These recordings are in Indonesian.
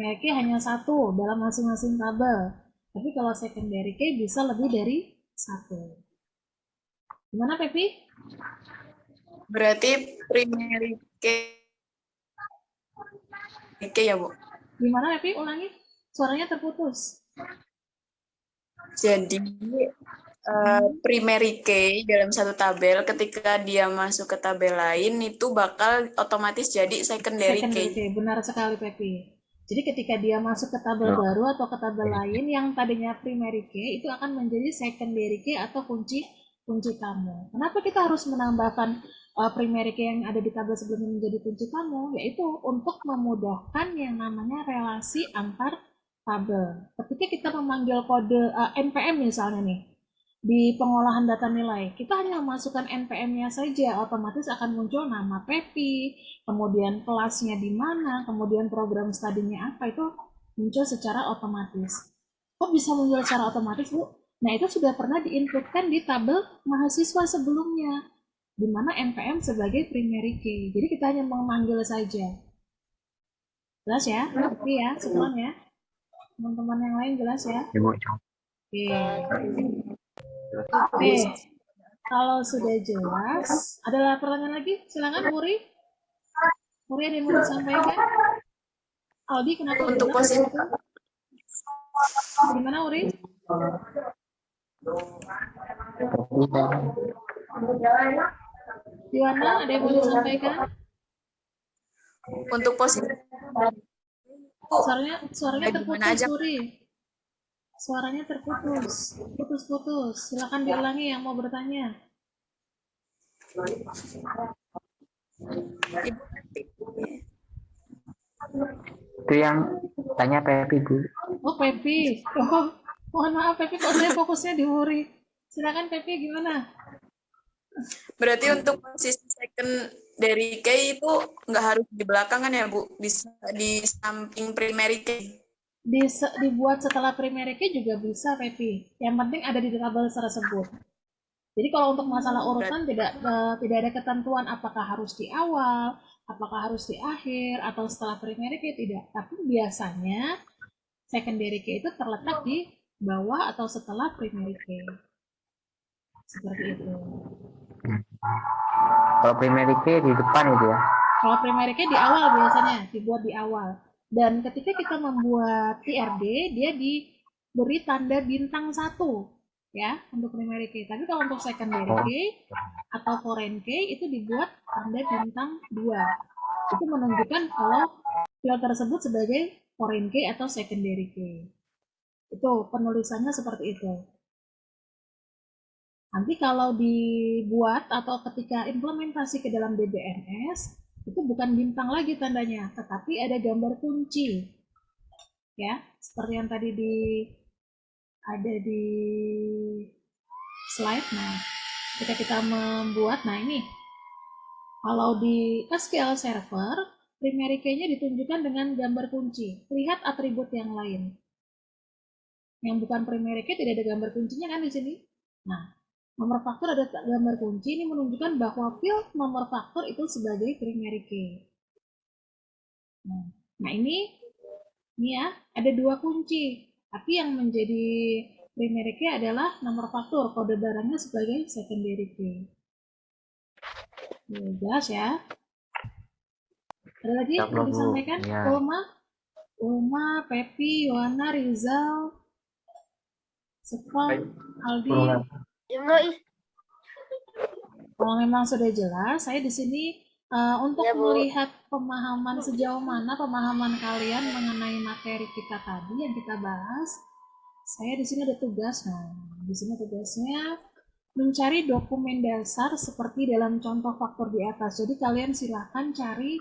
primary key hanya satu dalam masing-masing tabel. Tapi kalau secondary key bisa lebih dari satu. Gimana, Pepi? Berarti primary key ya, Bu? Gimana, Pepi? Ulangi. Suaranya terputus. Jadi, primary key dalam satu tabel, ketika dia masuk ke tabel lain, itu bakal otomatis jadi secondary key. Benar sekali, Pepi. Jadi ketika dia masuk ke tabel baru atau ke tabel lain, yang tadinya primary key itu akan menjadi secondary key atau kunci kamu. Kenapa kita harus menambahkan primary key yang ada di tabel sebelumnya menjadi kunci kamu? Yaitu untuk memudahkan yang namanya relasi antar tabel. Ketika kita memanggil kode NPM misalnya nih, di pengolahan data nilai, kita hanya memasukkan NPM-nya saja, otomatis akan muncul nama Pepi, kemudian kelasnya di mana, kemudian program studinya apa, itu muncul secara otomatis. Kok bisa muncul secara otomatis, Bu? Nah, itu sudah pernah diinputkan di tabel mahasiswa sebelumnya, di mana NPM sebagai primary key. Jadi kita hanya memanggil saja. Jelas ya? Oke ya, sekarang ya. Teman-teman yang lain jelas ya? Oke. Oke, kalau sudah jelas, ada pertanyaan lagi? Silakan, Muri. Muri ada yang mau disampaikan? Aldi, kenapa untuk posisi itu? Gimana, Uri? Diwana, ada yang mau disampaikan? Untuk posisi suaranya terputus, Uri. Suaranya terputus, putus-putus. Silakan diulangi yang mau bertanya. Itu yang tanya Pepi, Bu. Oh, Pepi. Oh, mohon maaf, Pepi, kok saya fokusnya di Uri. Silakan, Pepi, gimana? Berarti untuk posisi secondary key itu nggak harus di belakang kan ya, Bu? Bisa di samping primary key. Dibuat setelah primary key juga bisa, Pepi. Yang penting ada di tabel tersebut. Jadi kalau untuk masalah urutan tidak ada ketentuan apakah harus di awal, apakah harus di akhir, atau setelah primary key, tidak. Tapi biasanya secondary key itu terletak di bawah atau setelah primary key. Seperti itu. Kalau primary key di depan itu ya? Kalau primary key di awal biasanya, dibuat di awal. Dan ketika kita membuat TRD, dia diberi tanda bintang 1, ya, untuk primary key. Tapi kalau untuk secondary key atau foreign key itu dibuat tanda bintang 2. Itu menunjukkan kalau file tersebut sebagai foreign key atau secondary key. Itu penulisannya seperti itu. Nanti kalau dibuat atau ketika implementasi ke dalam DBMS, itu bukan bintang lagi tandanya, tetapi ada gambar kunci. Ya, seperti yang tadi ada di slide. Nah, ketika kita membuat, nah ini, kalau di SQL Server, primary key-nya ditunjukkan dengan gambar kunci. Lihat atribut yang lain. Yang bukan primary key tidak ada gambar kuncinya kan di sini. Nah, nomor faktor ada gambar kunci, ini menunjukkan bahwa field nomor faktor itu sebagai primary key. Nah ini ya, ada 2 kunci, tapi yang menjadi primary key adalah nomor faktor, kode barangnya sebagai secondary key. Jelas ya? Ada lagi yang mau disampaikan? Ya. Ulma, Pepi, Yohana, Rizal, Sekon, Aldi. Kalau memang sudah jelas, saya di sini untuk melihat pemahaman sejauh mana pemahaman kalian mengenai materi kita tadi yang kita bahas. Saya di sini ada tugas. Nah, di sini tugasnya mencari dokumen dasar seperti dalam contoh faktor di atas. Jadi kalian silahkan cari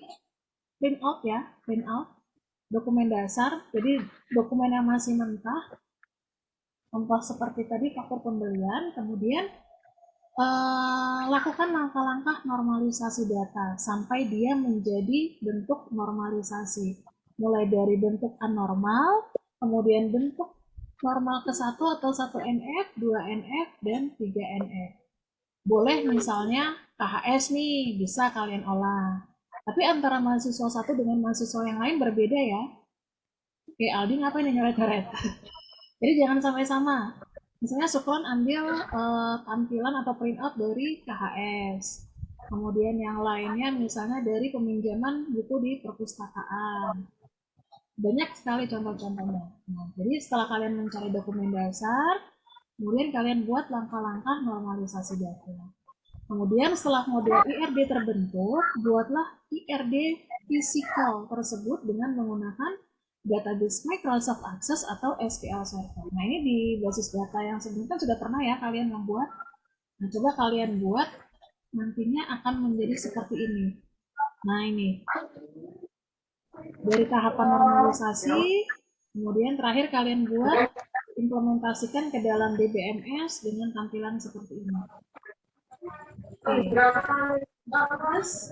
print out ya, print out dokumen dasar. Jadi dokumen yang masih mentah, contoh seperti tadi faktor pembelian, kemudian lakukan langkah-langkah normalisasi data sampai dia menjadi bentuk normalisasi. Mulai dari bentuk anormal, kemudian bentuk normal ke 1 atau 1NF, 2NF, dan 3NF. Boleh misalnya KHS nih, bisa kalian olah. Tapi antara mahasiswa satu dengan mahasiswa yang lain berbeda ya. Oke, Aldi ngapain nih nyoret-nyoret? Jadi jangan sampai sama. Misalnya Sukron ambil tampilan atau printout dari KHS. Kemudian yang lainnya misalnya dari peminjaman buku di perpustakaan. Banyak sekali contoh-contohnya. Nah, jadi setelah kalian mencari dokumen dasar, kemudian kalian buat langkah-langkah normalisasi data. Kemudian setelah model IRD terbentuk, buatlah IRD physical tersebut dengan menggunakan database Microsoft Access atau SQL Server. Nah, ini di basis data yang sebelumnya sudah pernah ya kalian membuat. Nah, coba kalian buat, nantinya akan menjadi seperti ini. Nah, ini. Dari tahapan normalisasi, kemudian terakhir kalian buat, implementasikan ke dalam DBMS dengan tampilan seperti ini. Oke. Terus